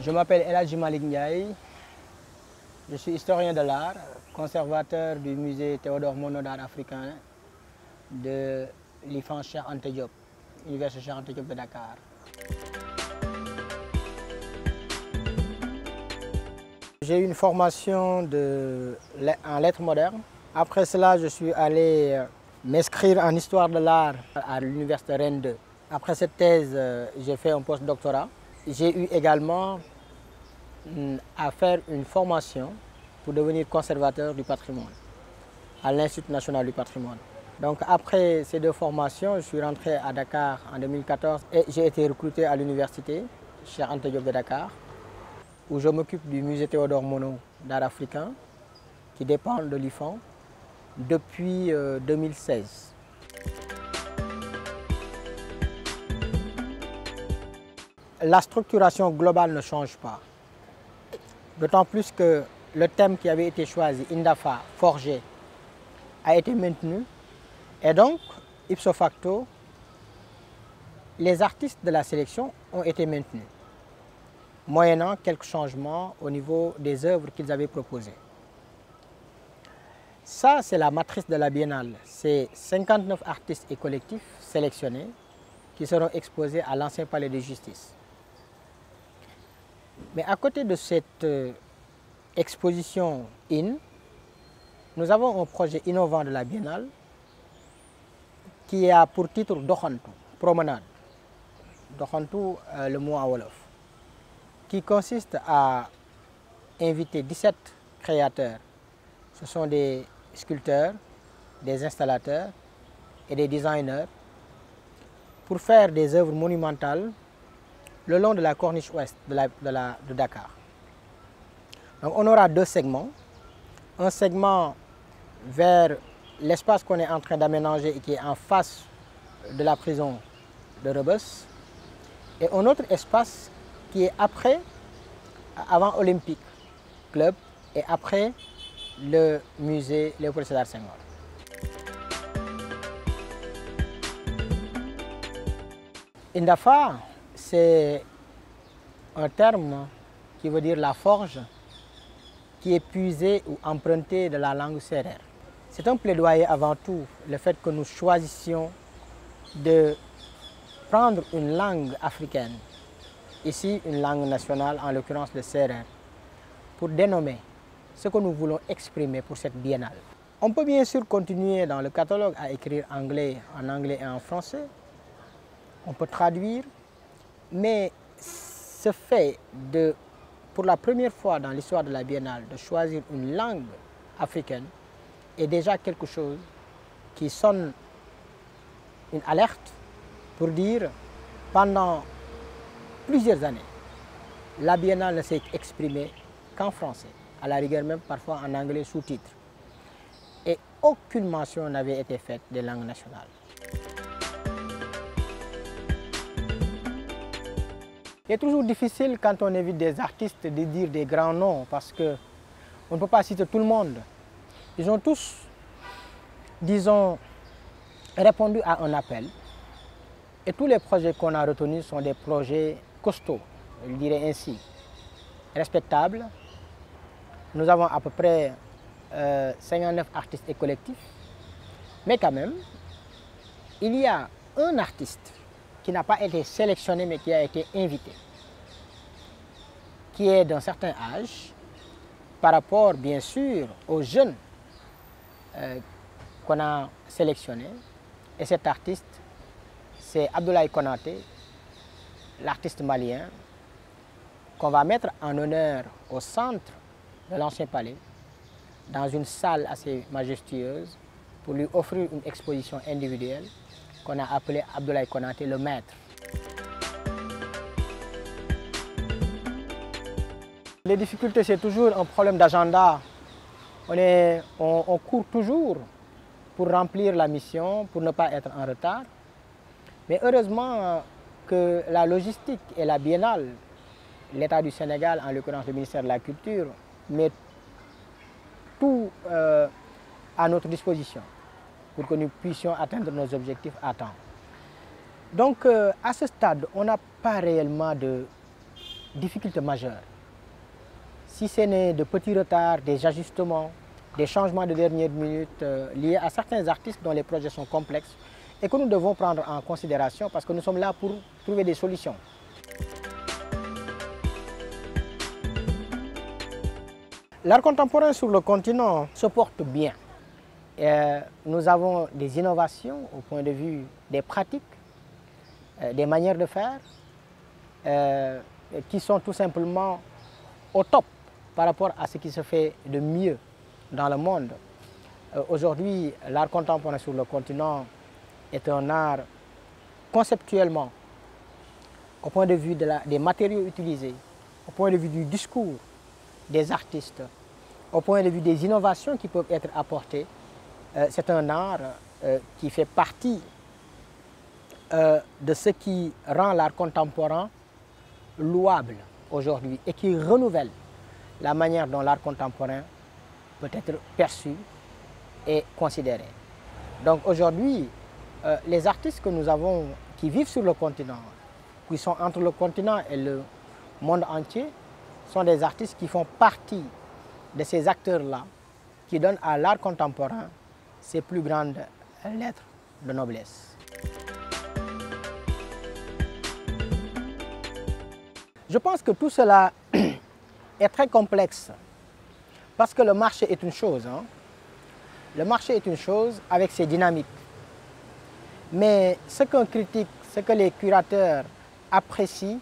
Je m'appelle El Hadji Malick Ndiaye, je suis historien de l'art, conservateur du musée Théodore Monod d'art africain de l'IFAN Cheikh Anta Diop, Université Cheikh Anta Diop de Dakar. J'ai eu une formation en lettres modernes. Après cela, je suis allé m'inscrire en histoire de l'art à l'université Rennes 2. Après cette thèse, j'ai fait un post-doctorat. J'ai eu également à faire une formation pour devenir conservateur du patrimoine à l'Institut national du patrimoine. Donc après ces deux formations, je suis rentré à Dakar en 2014 et j'ai été recruté à l'université Cheikh Anta Diop de Dakar, où je m'occupe du musée Théodore Monod d'art africain qui dépend de l'IFAN depuis 2016. La structuration globale ne change pas, d'autant plus que le thème qui avait été choisi, Indafa, forgé, a été maintenu et donc, ipso facto, les artistes de la sélection ont été maintenus, moyennant quelques changements au niveau des œuvres qu'ils avaient proposées. Ça, c'est la matrice de la Biennale. C'est 59 artistes et collectifs sélectionnés qui seront exposés à l'ancien palais de justice. Mais à côté de cette exposition IN, nous avons un projet innovant de la Biennale qui a pour titre Dokhantou, promenade. Dokhantou, le mot en wolof, qui consiste à inviter 17 créateurs. Ce sont des sculpteurs, des installateurs et des designers pour faire des œuvres monumentales le long de la corniche ouest de Dakar. Donc on aura deux segments. Un segment vers l'espace qu'on est en train d'aménager et qui est en face de la prison de Rebeuss, et un autre espace qui est avant Olympique Club et après le musée Léopold Sédar Senghor. Indafa, c'est un terme qui veut dire la forge, qui est puisé ou emprunté de la langue sérère. C'est un plaidoyer avant tout, le fait que nous choisissions de prendre une langue africaine, ici une langue nationale, en l'occurrence le sérère, pour dénommer ce que nous voulons exprimer pour cette biennale. On peut bien sûr continuer dans le catalogue à écrire en anglais et en français. On peut traduire, mais ce fait de, pour la première fois dans l'histoire de la biennale, de choisir une langue africaine est déjà quelque chose qui sonne une alerte pour dire pendant plusieurs années, la biennale ne s'est exprimée qu'en français, à la rigueur même parfois en anglais sous-titres. Et aucune mention n'avait été faite des langues nationales. Il est toujours difficile quand on invite des artistes de dire des grands noms parce qu'on ne peut pas citer tout le monde. Ils ont tous, disons, répondu à un appel. Et tous les projets qu'on a retenus sont des projets costauds, je dirais ainsi, respectables. Nous avons à peu près 59 artistes et collectifs. Mais quand même, il y a un artiste qui n'a pas été sélectionné mais qui a été invité, qui est d'un certain âge par rapport bien sûr aux jeunes qu'on a sélectionnés. Et cet artiste, c'est Abdoulaye Konaté, l'artiste malien, qu'on va mettre en honneur au centre de l'ancien palais, dans une salle assez majestueuse, pour lui offrir une exposition individuelle qu'on a appelée Abdoulaye Konaté le maître. Les difficultés, c'est toujours un problème d'agenda. On court toujours pour remplir la mission, pour ne pas être en retard. Mais heureusement que la logistique et la biennale, l'État du Sénégal, en l'occurrence le ministère de la Culture, met tout à notre disposition pour que nous puissions atteindre nos objectifs à temps. Donc à ce stade, on n'a pas réellement de difficultés majeures. Si ce n'est de petits retards, des ajustements, des changements de dernière minute liés à certains artistes dont les projets sont complexes et que nous devons prendre en considération parce que nous sommes là pour trouver des solutions. L'art contemporain sur le continent se porte bien. Nous avons des innovations au point de vue des pratiques, des manières de faire, qui sont tout simplement au top par rapport à ce qui se fait de mieux dans le monde. Aujourd'hui, l'art contemporain sur le continent est un art conceptuellement, au point de vue des matériaux utilisés, au point de vue du discours des artistes, au point de vue des innovations qui peuvent être apportées. C'est un art qui fait partie de ce qui rend l'art contemporain louable aujourd'hui et qui renouvelle la manière dont l'art contemporain peut être perçu et considéré. Donc aujourd'hui, les artistes que nous avons qui vivent sur le continent, qui sont entre le continent et le monde entier, sont des artistes qui font partie de ces acteurs-là qui donnent à l'art contemporain ses plus grandes lettres de noblesse. Je pense que tout cela est très complexe parce que le marché est une chose. Le marché est une chose avec ses dynamiques. Mais ce qu'un critique, ce que les curateurs apprécient,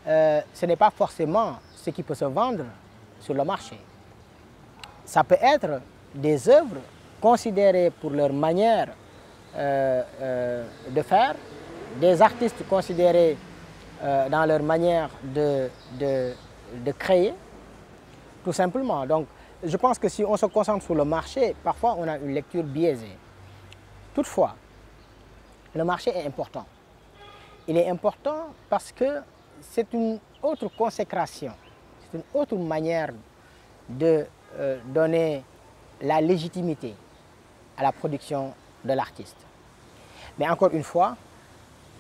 ce n'est pas forcément ce qui peut se vendre sur le marché. Ça peut être des œuvres considérées pour leur manière de faire, des artistes considérés dans leur manière de créer, tout simplement. Donc, je pense que si on se concentre sur le marché, parfois on a une lecture biaisée. Toutefois, le marché est important. Il est important parce que c'est une autre consécration, c'est une autre manière de donner la légitimité à la production de l'artiste. Mais encore une fois,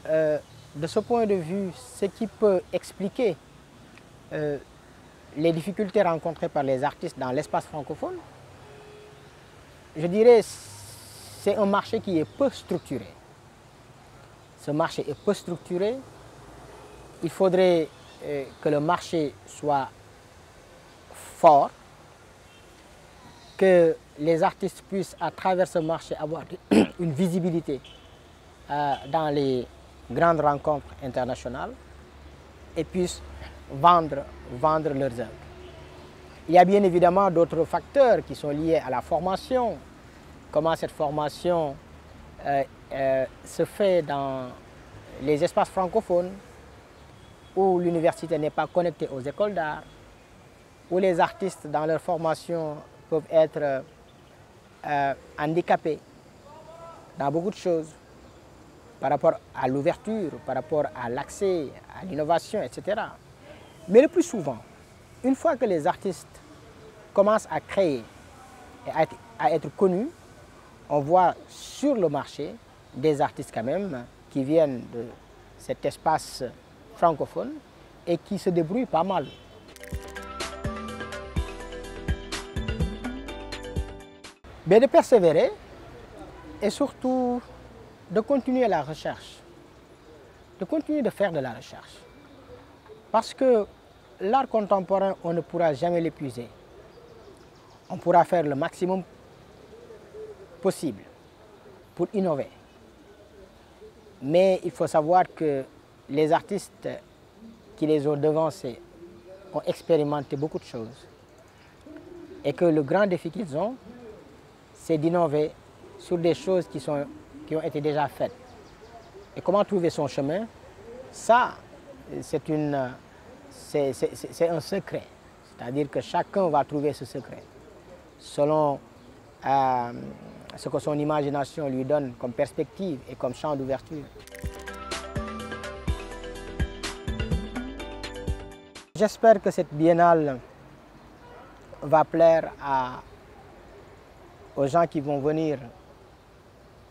de ce point de vue, ce qui peut expliquer les difficultés rencontrées par les artistes dans l'espace francophone, je dirais c'est un marché qui est peu structuré. Ce marché est peu structuré. Il faudrait que le marché soit fort, que les artistes puissent à travers ce marché avoir une visibilité dans les grandes rencontres internationales et puissent vendre leurs œuvres. Il y a bien évidemment d'autres facteurs qui sont liés à la formation, comment cette formation se fait dans les espaces francophones où l'université n'est pas connectée aux écoles d'art, où les artistes dans leur formation peuvent être handicapés dans beaucoup de choses par rapport à l'ouverture, par rapport à l'accès, à l'innovation, etc. Mais le plus souvent, une fois que les artistes commencent à créer et à être connus, on voit sur le marché des artistes quand même qui viennent de cet espace francophone et qui se débrouillent pas mal. Mais de persévérer et surtout de continuer la recherche, de continuer de faire de la recherche. Parce que l'art contemporain, on ne pourra jamais l'épuiser. On pourra faire le maximum possible pour innover. Mais il faut savoir que les artistes qui les ont devancés ont expérimenté beaucoup de choses. Et que le grand défi qu'ils ont, c'est d'innover sur des choses qui ont été déjà faites. Et comment trouver son chemin, ça, c'est un secret. C'est-à-dire que chacun va trouver ce secret selon ce que son imagination lui donne comme perspective et comme champ d'ouverture. J'espère que cette biennale va plaire aux gens qui vont venir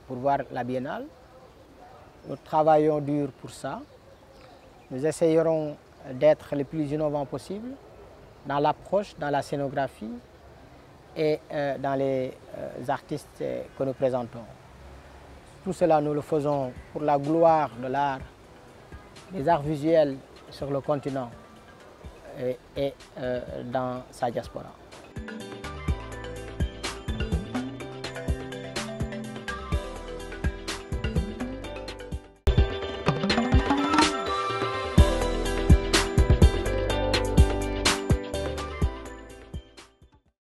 pour voir la biennale. Nous travaillons dur pour ça. Nous essayerons d'être le plus innovant possible dans l'approche, dans la scénographie et dans les artistes que nous présentons. Tout cela, nous le faisons pour la gloire de l'art, des arts visuels sur le continent et dans sa diaspora.